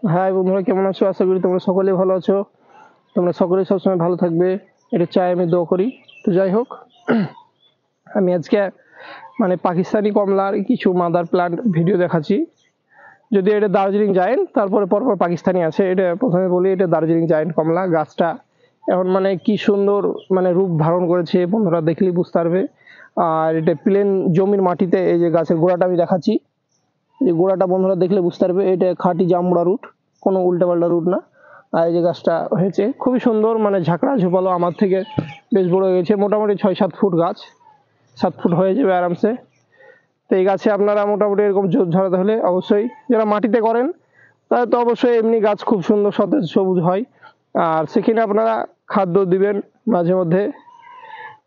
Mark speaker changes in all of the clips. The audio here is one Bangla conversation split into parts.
Speaker 1: হাই বন্ধুরা, কেমন আছো? আশা করি তোমরা সকলেই ভালো আছো। তোমরা সকলেই সবসময় ভালো থাকবে, এটা চাই আমি দোয়া করি। তো যাই হোক, আমি আজকে পাকিস্তানি কমলার কিছু মাদার প্লান্ট ভিডিও দেখাচ্ছি। যদি এটা দার্জিলিং জায়েন্ট, তারপরে পরপর পাকিস্তানি আছে। এটা প্রথমে বলি, এটা দার্জিলিং জায়েন্ট কমলা। গাছটা এখন কি সুন্দর রূপ ধারণ করেছে, বন্ধুরা দেখলেই বুঝতে পারবে। আর এটা প্লেন জমির মাটিতে, এই যে গাছের গোড়াটা আমি দেখাচ্ছি, এই গোড়াটা বন্ধুরা দেখলে বুঝতে পারবে এটা খাঁটি জামুড়া রুট, কোনো উল্টাপাল্টা রুট না। আর এই যে গাছটা হয়েছে খুবই সুন্দর, ঝাঁকড়া ঝোপালো, আমার থেকে বেশ বড় হয়ে গেছে, মোটামুটি 6-7 ফুট গাছ, 7 ফুট হয়ে যাবে আরামসে। তো এই গাছে আপনারা মোটামুটি এরকম জোর ঝরাতে হলে অবশ্যই, যারা মাটিতে করেন তারা তো অবশ্যই এমনি গাছ খুব সুন্দর সতেজ সবুজ হয়। আর সেখানে আপনারা খাদ্য দিবেন, মাঝে মধ্যে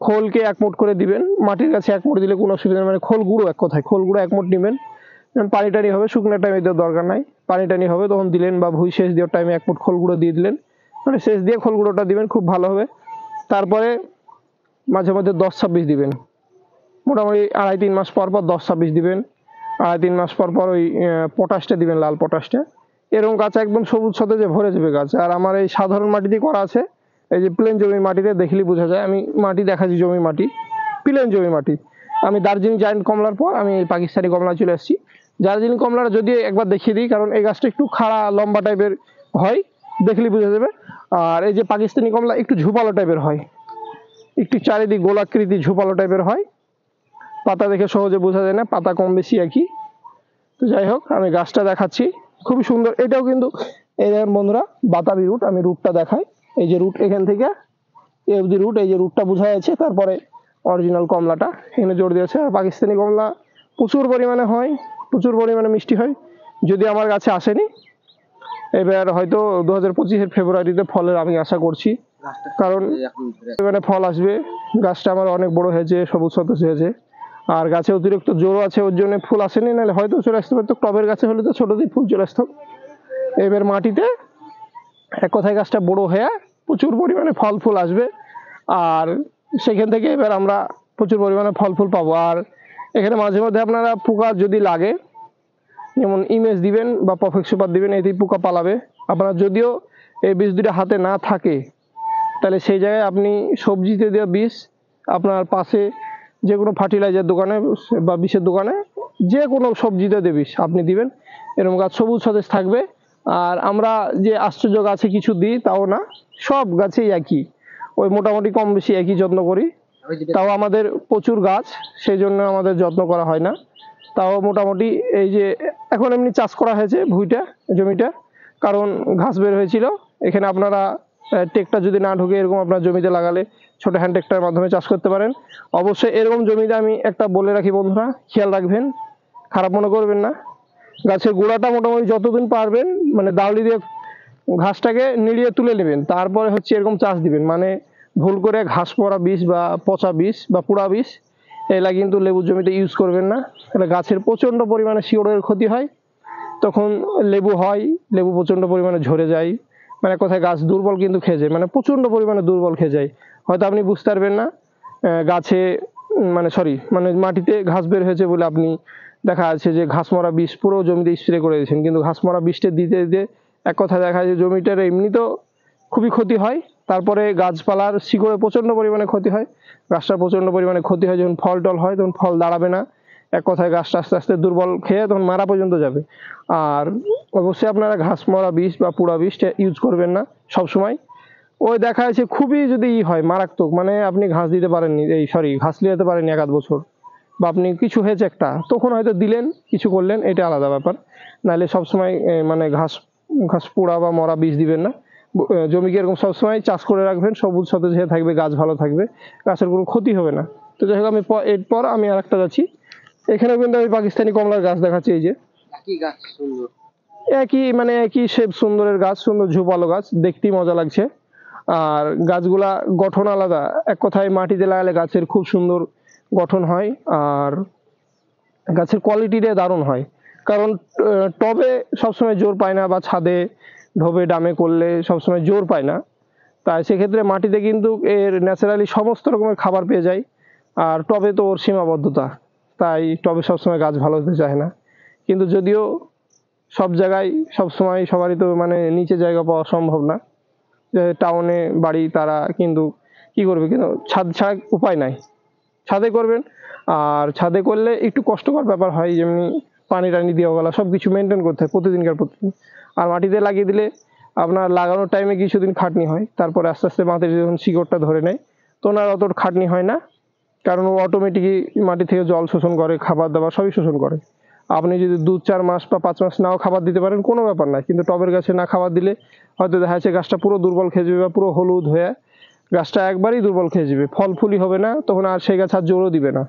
Speaker 1: খোলকে 1 মুঠ করে দিবেন। মাটির গাছে 1 মুঠ দিলে কোনো অসুবিধা নেই, খোল গুঁড়ো, এক কথায় খোল গুঁড়ো 1 মুঠ নেবেন। পানি টানি হবে, শুকনো টাইমে দেওয়ার দরকার নাই, পানি টানি হবে তখন দিলেন, বা ভুঁই সেচ দেওয়ার টাইমে 1 মুঠ খোল গুঁড়ো দিয়ে দিলেন, সেচ দিয়ে খোল গুঁড়োটা দিবেন, খুব ভালো হবে। তারপরে মাঝে মধ্যে 10-26 দিবেন, মোটামুটি 2.5-3 মাস পর পর 10-26 দিবেন। 2.5-3 মাস পর পর ওই পটাশটা দিবেন, লাল পটাশটা। এরকম গাছ একদম সবুজ সতেজে ভরে যাবে গাছ। আর আমার এই সাধারণ মাটিতে করা আছে, এই যে প্লেন জমির মাটিতে দেখলেই বোঝা যায়। আমি মাটি দেখাচ্ছি, জমির মাটি, প্লেন জমির মাটি। আমি দার্জিলিং জায়েন্ট কমলার পর আমি এই পাকিস্তানি কমলা চলে আসছি। দার্জিলিং কমলাটা যদি একবার দেখিয়ে দিই, কারণ এই গাছটা একটু খাড়া লম্বা টাইপের হয়, দেখলেই বোঝা যাবে। আর এই যে পাকিস্তানি কমলা একটু ঝুপালো টাইপের হয়, একটু চারিদিক গোলাকৃতি ঝুপালো টাইপের হয়। পাতা দেখে সহজে বোঝা যায় না, পাতা কম বেশি একই। তো যাই হোক, আমি গাছটা দেখাচ্ছি, খুবই সুন্দর। এটাও কিন্তু এই দেখেন বন্ধুরা, বাতাবি রুট। আমি রুটটা দেখাই, এই যে রুট, এখান থেকে এই অবধি রুট, এই যে রুটটা বোঝা যাচ্ছে। তারপরে অরিজিনাল কমলাটা এখানে জোর দিয়েছে। আর পাকিস্তানি কমলা প্রচুর পরিমাণে হয়, প্রচুর পরিমাণে মিষ্টি হয়। যদি আমার কাছে আসেনি, এবার হয়তো 2025-এর ফেব্রুয়ারিতে ফলের আমি আশা করছি, কারণ ফল আসবে। গাছটা আমার অনেক বড় হয়েছে, সবুজ সতেজ হয়েছে, আর গাছে অতিরিক্ত জোরও আছে, ওর জন্য ফুল আসেনি, নাহলে হয়তো চলে আসতে পারতো। টবের গাছে হলে তো ছোট দিয়ে ফুল চলে আসতো। এবার মাটিতে এক কথায় গাছটা বড় হয়ে প্রচুর পরিমাণে ফল ফুল আসবে, আর সেখান থেকে এবার আমরা প্রচুর পরিমাণে ফল ফুল পাবো। আর এখানে মাঝে মধ্যে আপনারা পোকা যদি লাগে, যেমন ইমেজ দিবেন বা পারফেক্ট সুপার দিবেন, এতেই পোকা পালাবে। আপনার যদিও এই বীজ দুটো হাতে না থাকে, তাহলে সেই জায়গায় আপনি সবজিতে দেওয়া বীজ, আপনার পাশে যে কোনো ফার্টিলাইজার দোকানে বা বিষের দোকানে যে কোনো সবজিতে দিয়ে বিষ আপনি দিবেন, এরকম গাছ সবুজ সতেজ থাকবে। আর আমরা যে আশ্চর্য গাছে কিছু দিই তাও না, সব গাছেই একই, ওই মোটামুটি কম বেশি একই যত্ন করি। তাও আমাদের প্রচুর গাছ, সেই জন্য আমাদের যত্ন করা হয় না। তাও মোটামুটি এই যে এখন এমনি চাষ করা হয়েছে ভুঁইটা, জমিটা, কারণ ঘাস বের হয়েছিল। এখানে আপনারা ট্রেক্টর যদি না ঢুকে এরকম আপনার জমিতে লাগালে ছোট হ্যান্ড ট্রেক্টরের মাধ্যমে চাষ করতে পারেন। অবশ্যই এরকম জমিতে আমি একটা বলে রাখি বন্ধুরা, খেয়াল রাখবেন, খারাপ মনে করবেন না। গাছের গোড়াটা মোটামুটি যতদিন পারবেন দাউলি দিয়ে ঘাসটাকে নিড়িয়ে তুলে নেবেন, তারপরে হচ্ছে এরকম চাষ দিবেন। ভুল করে ঘাস পড়া বীজ বা পচা বীজ বা পোড়া বীজ এগুলা কিন্তু লেবুর জমিতে ইউজ করবেন না। তাহলে গাছের প্রচণ্ড পরিমাণে শিকড়ের ক্ষতি হয়, তখন লেবু হয়, লেবু প্রচণ্ড পরিমাণে ঝরে যায়, কোথায় গাছ দুর্বল কিন্তু খেয়ে যায়, প্রচণ্ড পরিমাণে দুর্বল খেয়ে যায়। হয়তো আপনি বুঝতে পারবেন না, গাছে মাটিতে ঘাস বের হয়েছে বলে আপনি দেখা যাচ্ছে যে ঘাস মরা বিষ পুরো জমিতে স্প্রে করে দিয়েছেন, কিন্তু ঘাস মরা বিষটা দিতে দিতে এক কথায় দেখা যায় জমিটার এমনি তো খুবই ক্ষতি হয়। তারপরে গাছপালার শিকড়ে প্রচণ্ড পরিমাণে ক্ষতি হয়, গাছটার প্রচণ্ড পরিমাণে ক্ষতি হয়। যখন ফল টল হয় তখন ফল দাঁড়াবে না, এক কথায় গাছটা আস্তে আস্তে দুর্বল খেয়ে তখন মারা পর্যন্ত যাবে। আর অবশ্যই আপনারা ঘাস মরা বিষ বা পুরা বিষটা ইউজ করবেন না সবসময়। ওই দেখা যাচ্ছে খুবই যদি হয় মারাত্মক, আপনি ঘাস দিতে পারেননি, ঘাস লিয়াতে পারেননি 1-2 বছর, বা আপনি কিছু হয়েছে একটা, তখন হয়তো দিলেন, কিছু করলেন, এটা আলাদা ব্যাপার। নাহলে সবসময় ঘাস ঘাস পোড়া বা মরা বীজ দিবেন না। জমিকে এরকম সবসময় চাষ করে রাখবেন, সবুজ সতেজ হয়ে থাকবে, গাছ ভালো থাকবে, গাছের কোনো ক্ষতি হবে না। তো যাই হোক, আমি এরপর আমি আর একটা যাচ্ছি। এখানেও কিন্তু আমি পাকিস্তানি কমলার গাছ দেখাচ্ছি। এই যে একই গাছ, সুন্দর, একই একই শেপ, সুন্দরের গাছ, সুন্দর ঝোপালো গাছ, দেখতেই মজা লাগছে। আর গাছগুলা গঠন আলাদা, এক কথায় মাটিতে লাগালে গাছের খুব সুন্দর গঠন হয়, আর গাছের কোয়ালিটিটা দারুণ হয়। কারণ টবে সবসময় জোর পায় না, বা ছাদে ঢোবে ডামে করলে সবসময় জোর পায় না। তাই সেক্ষেত্রে মাটিতে কিন্তু এর ন্যাচারালি সমস্ত রকমের খাবার পেয়ে যায়, আর টবে তো ওর সীমাবদ্ধতা, তাই টবে সবসময় গাছ ভালো হতে চায় না। কিন্তু যদিও সব জায়গায় সব সময় সবারই তো মানে নিচে জায়গা পাওয়া সম্ভব না, যে টাউনে বাড়ি তারা কিন্তু কি করবে, কিন্তু ছাদ ছাড়া উপায় নাই, ছাদে করবেন। আর ছাদে করলে একটু কষ্টকর ব্যাপার হয়, যেমনি পানি টানি দেওয়া গেলা সব কিছু মেনটেন করতে হয় প্রতিদিন। আর মাটিতে লাগিয়ে দিলে আপনার লাগানোর টাইমে কিছুদিন খাটনি হয়, তারপরে আস্তে আস্তে মাটির যখন শিকড়টা ধরে নেয় তখন আর অত খাটনি হয় না, কারণ ও অটোমেটিকই মাটি থেকে জল শোষণ করে, খাবার দাবার সবই শোষণ করে। আপনি যদি 2-4 মাস বা 5 মাস নাও খাবার দিতে পারেন কোনো ব্যাপার না, কিন্তু টবের গাছে না খাবার দিলে হয়তো দেখা যাচ্ছে গাছটা পুরো দুর্বল খেয়ে যাবে বা পুরো হলুদ হয়ে গাছটা একবারই দুর্বল খেয়ে যাবে, ফল ফুলই হবে না, তখন আর সেই গাছ আর জোরও দিবে না।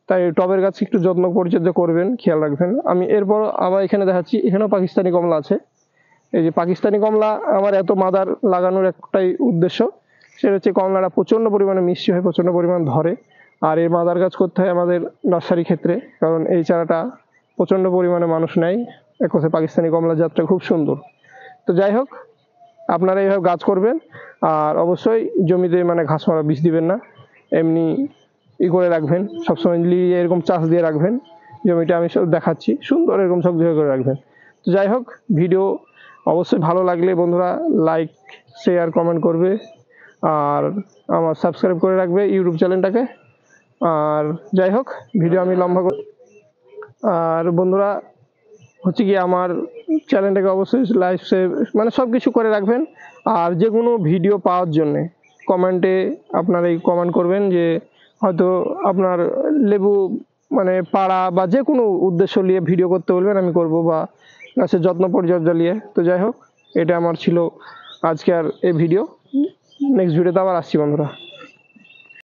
Speaker 1: তাই টবের গাছ একটু যত্ন পরিচর্যা করবেন, খেয়াল রাখবেন। আমি এরপর আবার এখানে দেখাচ্ছি, এখানেও পাকিস্তানি কমলা আছে। এই যে পাকিস্তানি কমলা আমার এত মাদার লাগানোর একটাই উদ্দেশ্য, সেটা হচ্ছে কমলাটা প্রচণ্ড পরিমাণে মিষ্টি হয়, প্রচণ্ড পরিমাণ ধরে। আর এর মাদার গাছ করতে হয় আমাদের নার্সারি ক্ষেত্রে, কারণ এই চারাটা প্রচণ্ড পরিমাণে মানুষ নেয়। এক কথায় পাকিস্তানি কমলা জাতটা খুব সুন্দর। তো যাই হোক, আপনারা এইভাবে গাছ করবেন। আর অবশ্যই জমিতে মানে ঘাস মারা বীজ দিবেন না, এমনি করে রাখবেন, সবসময় এরকম চাষ দিয়ে রাখবেন। জমিটা আমি সব দেখাচ্ছি সুন্দর এরকম সব করে রাখবেন। তো যাই হোক, ভিডিও অবশ্যই ভালো লাগলে বন্ধুরা লাইক শেয়ার কমেন্ট করবে, আর আমার সাবস্ক্রাইব করে রাখবে ইউটিউব চ্যানেলটাকে। আর যাই হোক, ভিডিও আমি লম্বা আর বন্ধুরা হচ্ছে কি আমার চ্যানেলটাকে অবশ্যই লাইক মানে সব কিছু করে রাখবেন। আর যে কোনো ভিডিও পাওয়ার জন্যে কমেন্টে আপনারা এই কমেন্ট করবেন যে হয়তো আপনার লেবু মানে পাড়া বা যে কোনো উদ্দেশ্য নিয়ে ভিডিও করতে বলবেন, আমি করব, বা গাছের যত্ন পরিচর্যা নিয়ে। তো যাই হোক, এটা আমার ছিল আজকের এই ভিডিও। নেক্সট ভিডিওতে আবার আসছি বন্ধুরা।